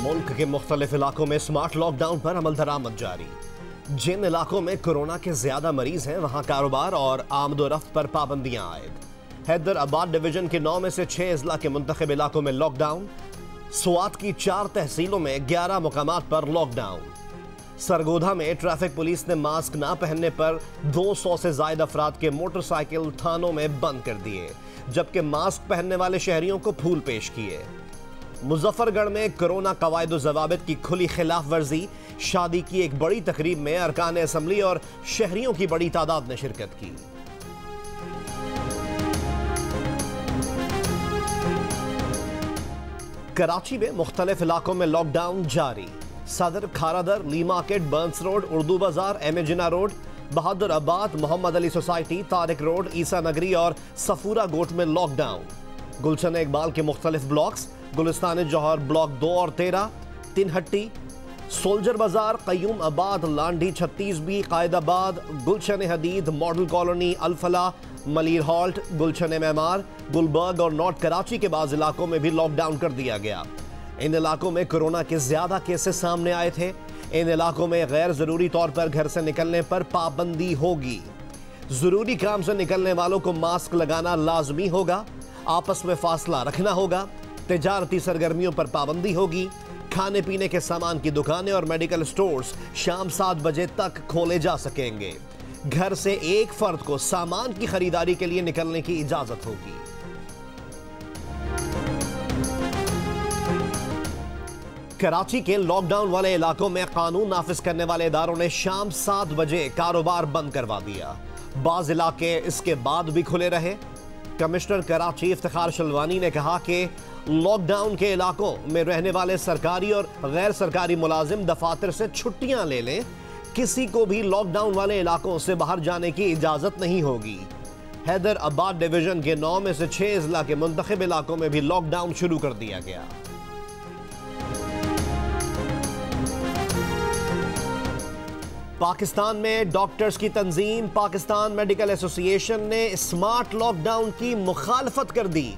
मुल्क के मुख्तलिफ इलाकों में स्मार्ट लॉकडाउन पर अमल दरामद जारी। जिन इलाकों में कोरोना के ज्यादा मरीज हैं वहां कारोबार और आमदोरफ्त पर पाबंदियां आयद। हैदराबाद डिवीजन के 9 में से 6 अजला के मुंतखब इलाकों में लॉकडाउन। स्वात की 4 तहसीलों में 11 मुकामात पर लॉकडाउन। सरगोधा में ट्रैफिक पुलिस ने मास्क ना पहनने पर 200 से ज्यादा अफराद के मोटरसाइकिल थानों में बंद कर दिए, जबकि मास्क पहनने वाले शहरियों को फूल पेश किए। मुजफ्फरगढ़ में कोरोना कवायद ज़वाबित की खुली खिलाफ वर्जी। शादी की एक बड़ी तकरीब में अरकान असम्बली और शहरियों की बड़ी तादाद ने शिरकत की। कराची में मुख्तलिफ इलाकों में लॉकडाउन जारी। Saddar, Kharadar, Lea market, Burns road, Urdu Bazaar, M A Jinnah road, Bahadurabad, Mohammad Ali society, Tariq road, Isa Nagri और सफूरा गोट में लॉकडाउन। गुलशन इकबाल के मुख्तलिफ ब्लॉक्स, गुलिस्तान जौहर ब्लॉक 2 और 13, तिनहट्टी, सोल्जर बाजार, कयूम आबाद, लांडी, 36B, कायदाबाद, गुलशन हदीद, मॉडल कॉलोनी, अल-फला, मलीर हॉल्ट, गुलशन मेमार, गुलबर्ग और नॉर्थ कराची के बाद इलाकों में भी लॉकडाउन कर दिया गया। इन इलाकों में कोरोना के ज्यादा केसेस सामने आए थे। इन इलाकों में गैर जरूरी तौर पर घर से निकलने पर पाबंदी होगी। जरूरी काम से निकलने वालों को मास्क लगाना लाजमी होगा। आपस में फासला रखना होगा। तिजारती सरगर्मियों पर पाबंदी होगी। खाने पीने के सामान की दुकानें और मेडिकल स्टोर्स शाम 7 बजे तक खोले जा सकेंगे। घर से एक फर्द को सामान की खरीदारी के लिए निकलने की इजाजत होगी। कराची के लॉकडाउन वाले इलाकों में कानून नाफिज करने वाले इदारों ने शाम 7 बजे कारोबार बंद करवा दिया। बाज इलाके इसके बाद भी खुले रहे। कमिश्नर कराची इफ्तिखार शलवानी ने कहा कि लॉकडाउन के इलाकों में रहने वाले सरकारी और गैर सरकारी मुलाजिम दफातर से छुट्टियां ले लें। किसी को भी लॉकडाउन वाले इलाकों से बाहर जाने की इजाजत नहीं होगी। हैदराबाद डिवीजन के 9 में से 6 अजला के मुंतखब इलाकों में भी लॉकडाउन शुरू कर दिया गया। पाकिस्तान में डॉक्टर्स की तंजीम पाकिस्तान मेडिकल एसोसिएशन ने स्मार्ट लॉकडाउन की मुखालफत कर दी।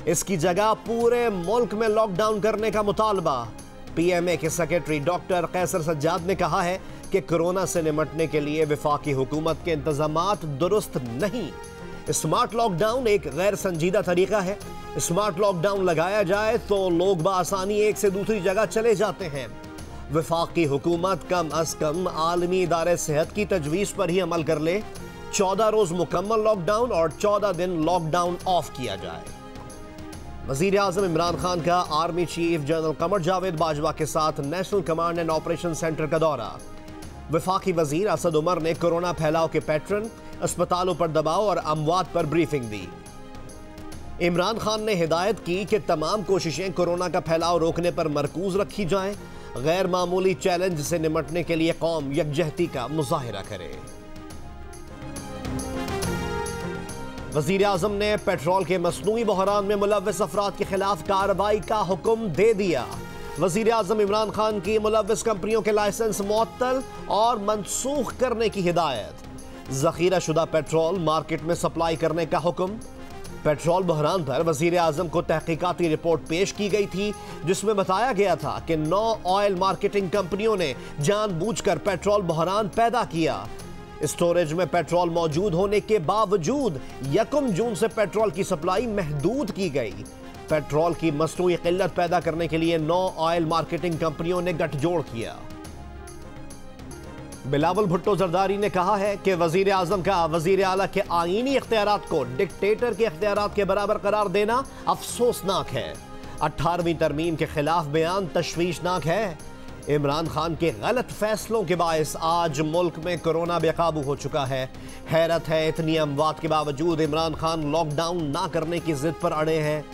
इसकी जगह पूरे मुल्क में लॉकडाउन करने का मुतालबा। पीएमए के सेक्रेटरी डॉक्टर कैसर सज्जाद ने कहा है कि कोरोना से निपटने के लिए वफाकी हुकूमत के इंतजामात दुरुस्त नहीं। स्मार्ट लॉकडाउन एक गैर संजीदा तरीका है। स्मार्ट लॉकडाउन लगाया जाए तो लोग बआसानी एक से दूसरी जगह चले जाते हैं। वफाकी हुकूमत कम अज कम आलमी इदारे सेहत की तजवीज़ पर ही अमल कर ले। 14 रोज मुकम्मल लॉकडाउन और 14 दिन लॉकडाउन ऑफ किया जाए। वज़ीर आज़म इमरान खान का army chief general Qamar Javed Bajwa के साथ national command and operation centre का दौरा। वफाकी वजीर असद उमर ने कोरोना फैलाव के पैटर्न, अस्पतालों पर दबाव और अमवात पर ब्रीफिंग दी। इमरान खान ने हिदायत की कि तमाम कोशिशें कोरोना का फैलाव रोकने पर मरकूज रखी जाएं। गैर मामूली चैलेंज से निपटने के लिए कौम यकजहती का मुजाहिरा करे। वज़ीर आज़म ने पेट्रोल के मसनूई बहरान में मुलव्विस अफराद के खिलाफ कार्रवाई का हुक्म दे दिया। वज़ीर आज़म इमरान खान की मुलव्विस कंपनियों के लाइसेंस मुअत्तल और मनसूख करने की हिदायत। ज़ख़ीरा शुदा पेट्रोल मार्केट में सप्लाई करने का हुक्म। पेट्रोल बहरान पर वज़ीर आज़म को तहकीकाती रिपोर्ट पेश की गई थी, जिसमें बताया गया था कि 9 ऑयल मार्केटिंग कंपनियों ने जानबूझकर पेट्रोल बहरान पैदा किया। स्टोरेज में पेट्रोल मौजूद होने के बावजूद 1 जून से पेट्रोल की सप्लाई महदूद की गई। पेट्रोल की मसनूई किल्लत पैदा करने के लिए 9 ऑयल मार्केटिंग कंपनियों ने गठजोड़ किया। बिलावल भुट्टो जरदारी ने कहा है कि वजीर आजम का वजीर आला के आईनी इख्तियारात को डिक्टेटर के इख्तियारात के बराबर करार देना अफसोसनाक है। 18वीं तरमीम के खिलाफ बयान तशवीशनाक है। इमरान खान के गलत फैसलों के बायस आज मुल्क में कोरोना बेकाबू हो चुका है। हैरत है, इतनी अमवात के बावजूद इमरान खान लॉकडाउन ना करने की जिद पर अड़े हैं।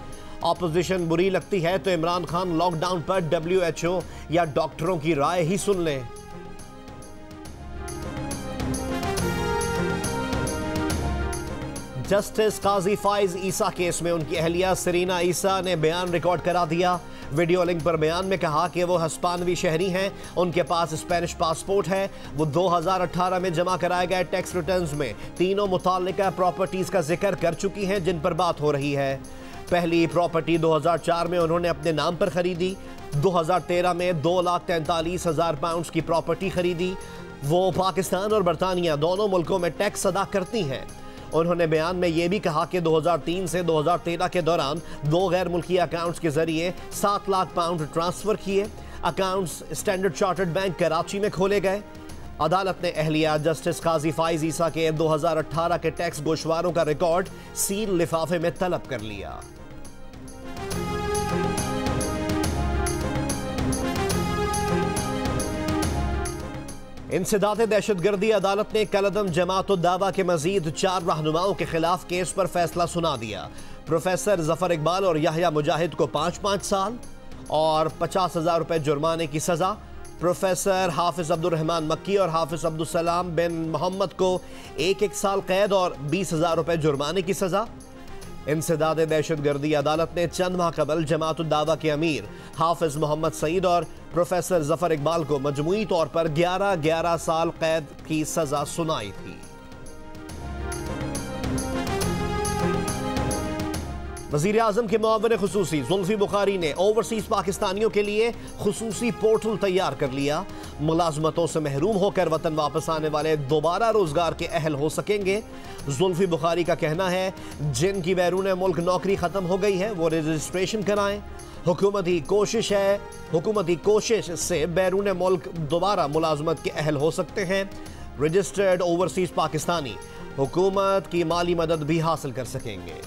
ऑपोजिशन बुरी लगती है तो इमरान खान लॉकडाउन पर WHO या डॉक्टरों की राय ही सुन लें। जस्टिस काजी फाइज ईसा केस में उनकी अहलिया सरीना ईसा ने बयान रिकॉर्ड करा दिया। वीडियो लिंक पर बयान में कहा कि वो हस्पानवी शहरी हैं, उनके पास स्पेनिश पासपोर्ट है। वो 2018 में जमा कराए गए टैक्स रिटर्न्स में तीनों मुताल्लिका प्रॉपर्टीज का जिक्र कर चुकी हैं जिन पर बात हो रही है। पहली प्रॉपर्टी 2004 में उन्होंने अपने नाम पर खरीदी। 2013 में 2,43,000 पाउंड की प्रॉपर्टी खरीदी। वो पाकिस्तान और बरतानिया दोनों मुल्कों में टैक्स अदा करती हैं। उन्होंने बयान में यह भी कहा कि 2003 से 2013 के दौरान 2 गैर मुल्की अकाउंट्स के जरिए 7 लाख पाउंड ट्रांसफर किए। Accounts standard chartered bank Karachi में खोले गए। अदालत ने अहलिया जस्टिस काजी फाइज ईसा के 2018 के टैक्स गोशवारों का रिकॉर्ड सील लिफाफे में तलब कर लिया। इंसदाद दहशतगर्दी अदालत ने कलदम जमात दावा के मजीद 4 रहनुमाओं के खिलाफ केस पर फैसला सुना दिया। प्रोफेसर जफर इकबाल और याहिया मुजाहिद को 5-5 साल और 50,000 रुपए जुर्माने की सजा। प्रोफेसर हाफिज अब्दुल रहमान मक्की और हाफिज अब्दुल सलाम बिन मोहम्मद को 1-1 साल कैद और 20,000 रुपए जुर्माने की सजा। इंसदाद दहशतगर्दी अदालत ने चंद माह कबल जमात दावा के अमीर हाफिज मोहम्मद सईद और प्रोफेसर जफर इकबाल को मजमूई तौर पर 11-11 साल कैद की सजा सुनाई थी। वज़ीर आज़म के मुआविन खुसूसी जुल्फी बुखारी ने ओवरसीज पाकिस्तानियों के लिए खुसूसी पोर्टल तैयार कर लिया। मुलाजमतों से महरूम होकर वतन वापस आने वाले दोबारा रोजगार के अहल हो सकेंगे। जुल्फी बुखारी का कहना है जिनकी बैरून मुल्क नौकरी खत्म हो गई है वो रजिस्ट्रेशन कराएं। हुकूमती कोशिश से बैरून मुल्क दोबारा मुलाजमत के अहल हो सकते हैं। रजिस्टर्ड ओवरसीज पाकिस्तानी हुकूमत की माली मदद भी हासिल कर सकेंगे।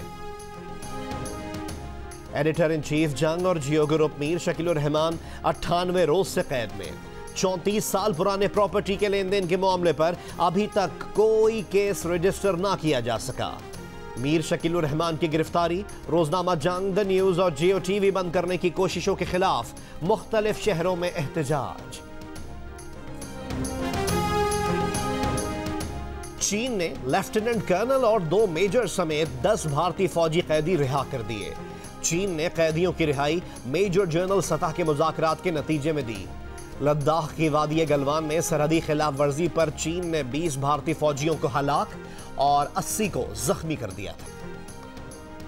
एडिटर इन चीफ जंग और जियो ग्रुप मीर शकीलुर रहमान 98 रोज से कैद में। 34 साल पुराने प्रॉपर्टी के लेन देन के मामले पर अभी तक कोई केस रजिस्टर ना किया जा सका। मीर शकीलुर रहमान की गिरफ्तारी, रोजनामा जंग, द न्यूज और जियो टीवी बंद करने की कोशिशों के खिलाफ मुख्तलिफ शहरों में एहतजाज। चीन ने लेफ्टिनेंट कर्नल और 2 मेजर समेत 10 भारतीय फौजी कैदी रिहा कर दिए। चीन ने कैदियों की रिहाई मेजर जनरल सतह के मुज़ाकरात के नतीजे में दी। लद्दाख की वादी गलवान में सरहदी खिलाफ वर्जी पर चीन ने 20 भारतीय फौजियों को हलाक और 80 को जख्मी कर दिया था।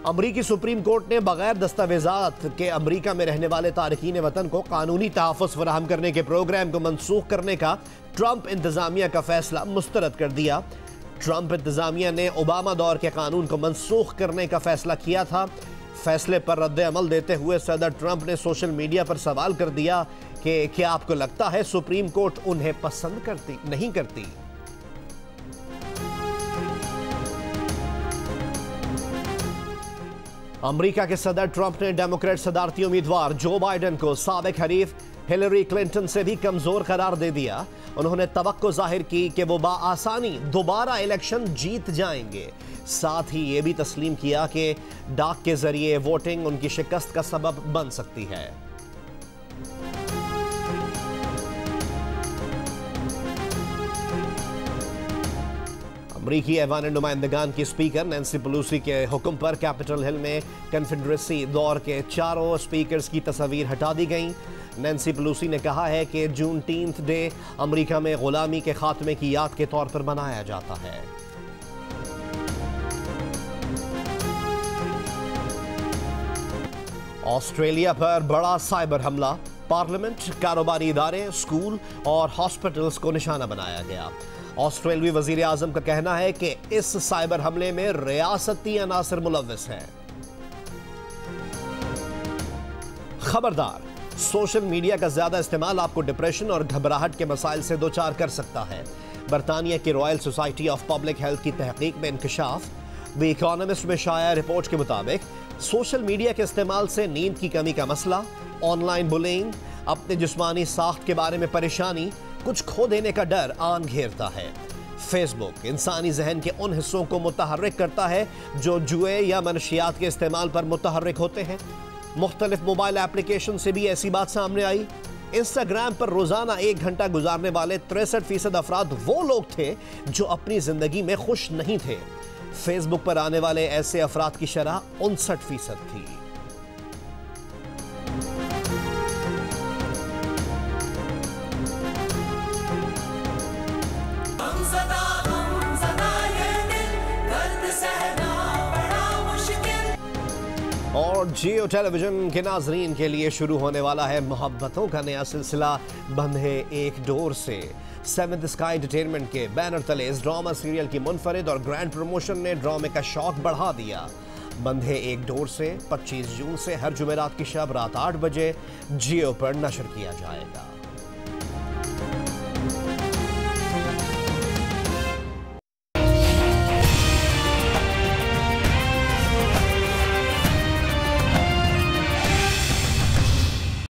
अमरीकी सुप्रीम कोर्ट ने बगैर दस्तावेजात के अमरीका में रहने वाले तारकीन वतन को कानूनी तहफ़्फ़ुज़ फराहम करने के प्रोग्राम को मनसूख करने का ट्रंप इंतजामिया का फैसला मुस्तरद कर दिया। ट्रंप इंतजामिया ने ओबामा दौर के कानून को मनसूख करने का फैसला किया था। फैसले पर रद्द अमल देते हुए सदर ट्रंप ने सोशल मीडिया पर सवाल कर दिया कि क्या आपको लगता है सुप्रीम कोर्ट उन्हें पसंद नहीं करती। अमेरिका के सदर ट्रंप ने डेमोक्रेट सदारती उम्मीदवार जो बाइडेन को साबिक हरीफ हिलरी क्लिंटन से भी कमजोर करार दे दिया। उन्होंने तवक्को जाहिर की कि वो बाआसानी दोबारा इलेक्शन जीत जाएंगे। साथ ही ये भी तस्लीम किया कि डाक के जरिए वोटिंग उनकी शिकस्त का सबब बन सकती है। अमरीकी ऐवान नुमाइंदगान की स्पीकर नैन्सी पेलोसी के हुक्म पर कैपिटल हिल में कन्फेडरेसी दौर के 4 स्पीकर्स की तस्वीर हटा दी गई। नैन्सी पेलोसी ने कहा है कि जूनटीन्थ डे अमरीका में गुलामी के खात्मे की याद के तौर पर मनाया जाता है। ऑस्ट्रेलिया पर बड़ा साइबर हमला, पार्लियामेंट, कारोबारी इदारे, स्कूल और हॉस्पिटल्स को निशाना बनाया गया। ऑस्ट्रेलियाई वजीर आजम का कहना है कि इस साइबर हमले में रियासती अनासर मुलव्वस हैं। खबरदार, सोशल मीडिया का ज्यादा इस्तेमाल आपको डिप्रेशन और घबराहट के मसाइल से दो चार कर सकता है। बरतानिया की royal society of public health की तहकीक में इंकशाफ। द इकोनॉमिस्ट में शाया रिपोर्ट के मुताबिक सोशल मीडिया के इस्तेमाल से नींद की कमी का मसला, ऑनलाइन बुलिंग, अपने जिस्मानी साख्त के बारे में परेशानी, कुछ खो देने का डर आन घेरता है। फेसबुक इंसानी जहन के उन हिस्सों को मुतहर्रिक करता है जो जुए या मनशियात के इस्तेमाल पर मुतहर्रिक होते हैं। मुख्तलिफ मोबाइल एप्लीकेशन से भी ऐसी बात सामने आई। इंस्टाग्राम पर रोजाना 1 घंटा गुजारने वाले 63% अफराद वो लोग थे जो अपनी जिंदगी में खुश नहीं थे। फेसबुक पर आने वाले ऐसे अफराद की शरह 59% थी। और जियो टेलीविजन के नाजरीन के लिए शुरू होने वाला है मोहब्बतों का नया सिलसिला बंधे एक डोर से। सेवंथ स्काई एंटरटेनमेंट के बैनर तले इस ड्रामा सीरियल की मुनफरिद और ग्रैंड प्रमोशन ने ड्रामे का शौक बढ़ा दिया। बंधे एक डोर से 25 जून से हर जुमेरात की शब रात 8 बजे जियो पर नशर किया जाएगा।